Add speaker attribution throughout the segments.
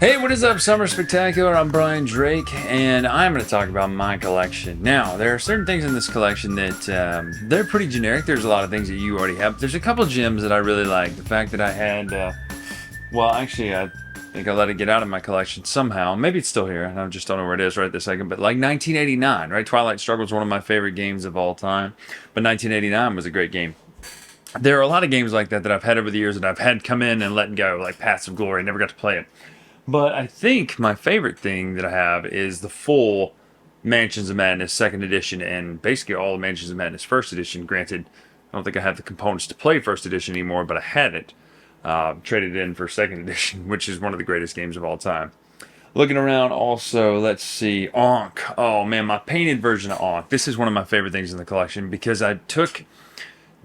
Speaker 1: Hey, what is up, Summer Spectacular? I'm Bryan Drake, and I'm going to talk about my collection. Now, there are certain things in this collection that they're pretty generic. There's a lot of things that you already have. There's a couple gems that I really like. The fact that I had, well, actually, I think I let it get out of my collection somehow. Maybe it's still here, and I just don't know where it is right this second. But like 1989, right? Twilight Struggle is one of my favorite games of all time, but 1989 was a great game. There are a lot of games like that that I've had over the years that I've had come in and let go, like Paths of Glory. Never got to play it. But I think my favorite thing that I have is the full Mansions of Madness second edition and basically all of Mansions of Madness first edition. Granted, I don't think I have the components to play first edition anymore, but I had it. Traded it in for second edition, which is one of the greatest games of all time. Looking around also, let's see, Ankh. Oh man, my painted version of Ankh. This is one of my favorite things in the collection because I took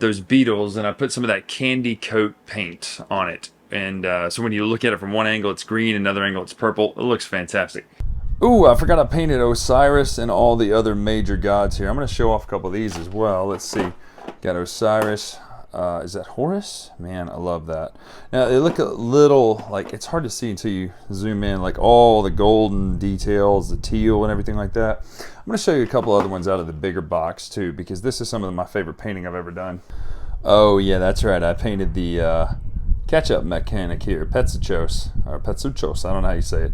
Speaker 1: those beetles and I put some of that candy coat paint on it. And so when you look at it from one angle, it's green, another angle, it's purple. It looks fantastic. Ooh, I forgot I painted Osiris and all the other major gods here. I'm going to show off a couple of these as well. Let's see. Got Osiris. Is that Horus? Man, I love that. Now, they look a little, like, it's hard to see until you zoom in, like all the golden details, the teal and everything like that. I'm going to show you a couple other ones out of the bigger box, too, because this is some of my favorite painting I've ever done. Oh, yeah, that's right. I painted the catch-up mechanic here, Petsuchos, or Petsuchos, I don't know how you say it.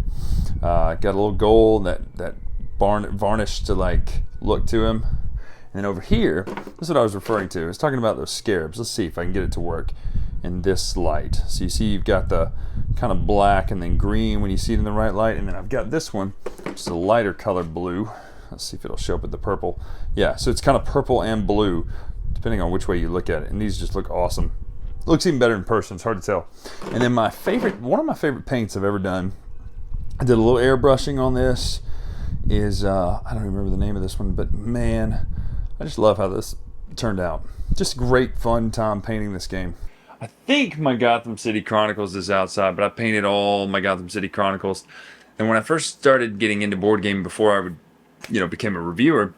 Speaker 1: Got a little gold, that varnished to like look to him. And then over here, this is what I was referring to. I was talking about those scarabs. Let's see if I can get it to work in this light. So you see you've got the kind of black and then green when you see it in the right light. And then I've got this one, which is a lighter colored blue. Let's see if it'll show up with the purple. Yeah, so it's kind of purple and blue, depending on which way you look at it. And these just look awesome. Looks even better in person, it's hard to tell. And then one of my favorite paints I've ever done, I did a little airbrushing on this, is, I don't remember the name of this one, but man, I just love how this turned out. Just great fun time painting this game. I think my Gotham City Chronicles is outside, but I painted all my Gotham City Chronicles. And when I first started getting into board game before I would, became a reviewer,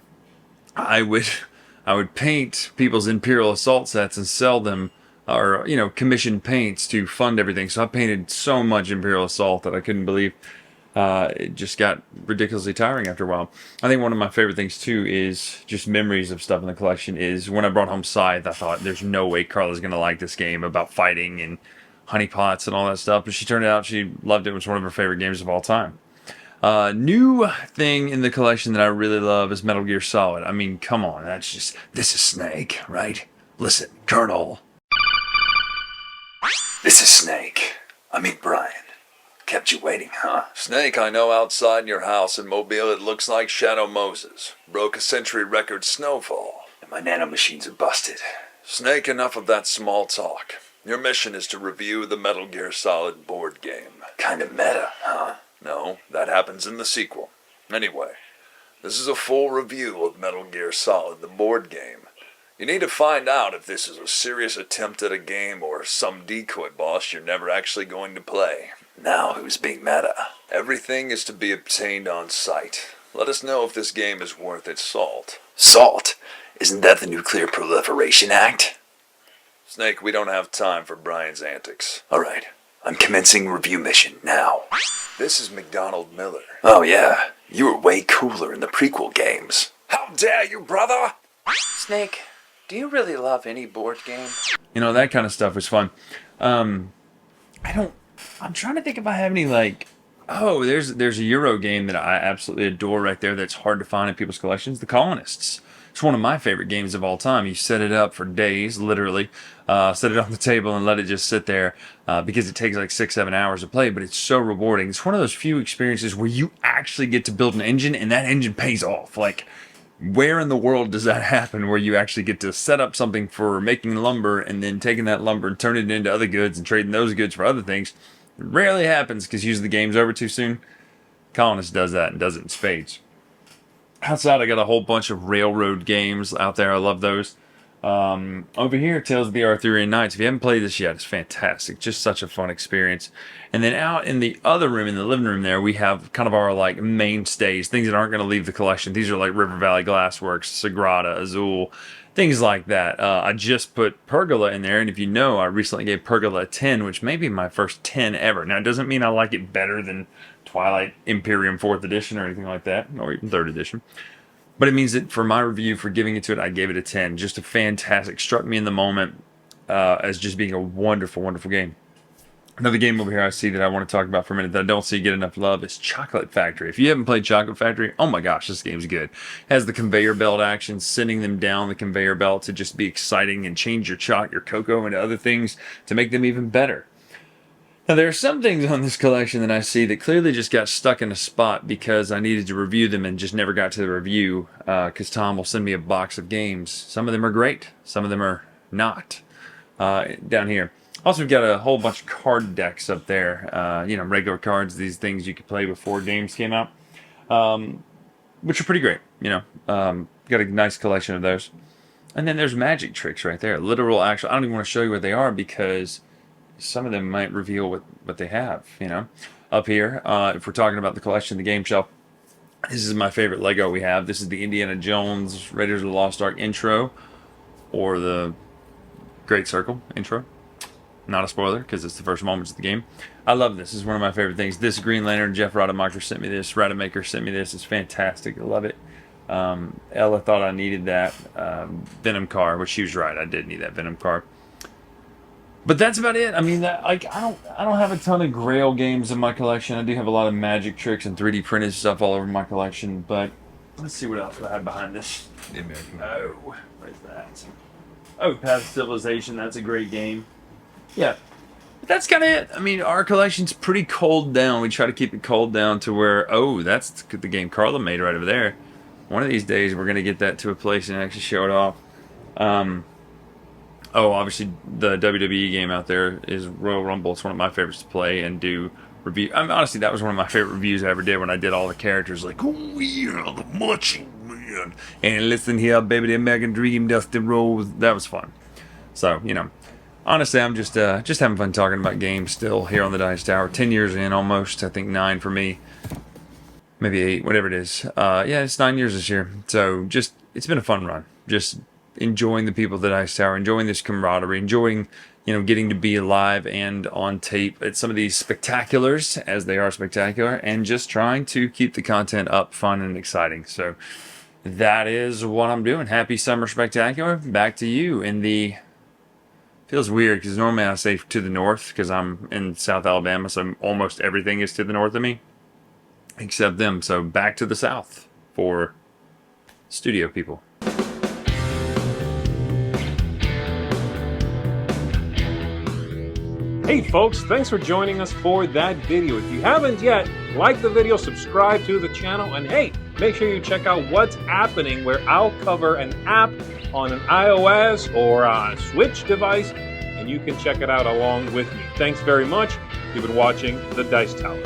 Speaker 1: I would paint people's Imperial Assault sets and sell them or commission paints to fund everything. So I painted so much Imperial Assault that I couldn't believe. It just got ridiculously tiring after a while. I think one of my favorite things too is just memories of stuff in the collection is when I brought home Scythe, I thought there's no way Carla's going to like this game about fighting and honeypots and all that stuff. But she turned out she loved it. It was one of her favorite games of all time. New thing in the collection that I really love is Metal Gear Solid. I mean, come on. This is Snake, right? Listen, Colonel. This is Snake. I mean, Brian. Kept you waiting, huh?
Speaker 2: Snake, I know outside in your house in Mobile it looks like Shadow Moses. Broke a century record snowfall.
Speaker 1: And my nanomachines are busted.
Speaker 2: Snake, enough of that small talk. Your mission is to review the Metal Gear Solid board game.
Speaker 1: Kind of meta, huh?
Speaker 2: No, that happens in the sequel. Anyway, this is a full review of Metal Gear Solid, the board game. You need to find out if this is a serious attempt at a game or some decoy boss you're never actually going to play.
Speaker 1: Now who's being meta?
Speaker 2: Everything is to be obtained on site. Let us know if this game is worth its salt.
Speaker 1: Salt? Isn't that the Nuclear Proliferation Act?
Speaker 2: Snake, we don't have time for Brian's antics.
Speaker 1: Alright, I'm commencing review mission now.
Speaker 2: This is McDonald Miller.
Speaker 1: Oh yeah, you were way cooler in the prequel games.
Speaker 2: How dare you, brother?
Speaker 3: Snake, do you really love any board game?
Speaker 1: That kind of stuff was fun. I'm trying to think if I have any, there's a Euro game that I absolutely adore right there that's hard to find in people's collections, The Colonists. It's one of my favorite games of all time. You set it up for days, literally, set it on the table and let it just sit there because it takes like 6-7 hours to play, but it's so rewarding. It's one of those few experiences where you actually get to build an engine and that engine pays off. Like, where in the world does that happen where you actually get to set up something for making lumber and then taking that lumber and turning it into other goods and trading those goods for other things? It rarely happens because usually the game's over too soon. Colonist does that and does it in spades. Outside, I got a whole bunch of railroad games out there. I love those. Over here, Tales of the Arthurian Knights. If you haven't played this yet, it's fantastic. Just such a fun experience. And then out in the other room, in the living room there, we have kind of our like mainstays, things that aren't going to leave the collection. These are like River Valley Glassworks, Sagrada, Azul, things like that. I just put Pergola in there, and if you know, I recently gave Pergola a 10, which may be my first 10 ever. Now, it doesn't mean I like it better than Twilight Imperium 4th edition or anything like that, or even 3rd edition. But it means that for my review, for giving it to it, I gave it a 10. Just a fantastic, struck me in the moment as just being a wonderful, wonderful game. Another game over here I see that I want to talk about for a minute that I don't see get enough love is Chocolate Factory. If you haven't played Chocolate Factory, oh my gosh, this game's good. It has the conveyor belt action, sending them down the conveyor belt to just be exciting and change your your cocoa into other things to make them even better. Now, there are some things on this collection that I see that clearly just got stuck in a spot because I needed to review them and just never got to the review because Tom will send me a box of games. Some of them are great. Some of them are not. Down here. Also, we've got a whole bunch of card decks up there. You know, regular cards, these things you could play before games came out, which are pretty great. You know, got a nice collection of those. And then there's magic tricks right there. Literal, actual. I don't even want to show you what they are because some of them might reveal what they have, you know. Up here, if we're talking about the collection, the game shelf, this is my favorite Lego we have. This is the Indiana Jones Raiders of the Lost Ark intro, or the Great Circle intro. Not a spoiler, because it's the first moments of the game. I love this. This is one of my favorite things. This Green Lantern, Jeff Rademacher sent me this. Rademacher sent me this. It's fantastic. I love it. Ella thought I needed that Venom car, which she was right. I did need that Venom car. But that's about it. I mean, I don't have a ton of Grail games in my collection. I do have a lot of magic tricks and 3D printed stuff all over my collection. But let's see what else I have behind this. Oh, where's that? Oh, Path of Civilization. That's a great game. Yeah. But that's kind of it. I mean, our collection's pretty cold down. We try to keep it cold down to where, oh, that's the game Carla made right over there. One of these days, we're going to get that to a place and actually show it off. Oh, obviously, the WWE game out there is Royal Rumble. It's one of my favorites to play and do review. I mean, honestly, that was one of my favorite reviews I ever did when I did all the characters. Like, oh, yeah, the Macho Man. And listen here, baby, the American Dream, Dusty Rose. That was fun. So, you know, honestly, I'm just having fun talking about games still here on the Dice Tower. 10 years in almost. I think 9 for me. Maybe 8, whatever it is. Yeah, it's 9 years this year. So, it's been a fun run. Just enjoying the people at the Dice Tower, enjoying this camaraderie, enjoying, you know, getting to be live and on tape at some of these spectaculars, as they are spectacular, and just trying to keep the content up, fun, and exciting. So that is what I'm doing. Happy Summer Spectacular. Back to you in the... Feels weird because normally I say to the north because I'm in South Alabama, so almost everything is to the north of me, except them. So back to the south for studio people.
Speaker 4: Hey folks, thanks for joining us for that video. If you haven't yet, like the video, subscribe to the channel, and hey, make sure you check out what's happening where I'll cover an app on an iOS or a Switch device, and you can check it out along with me. Thanks very much. You've been watching The Dice Tower.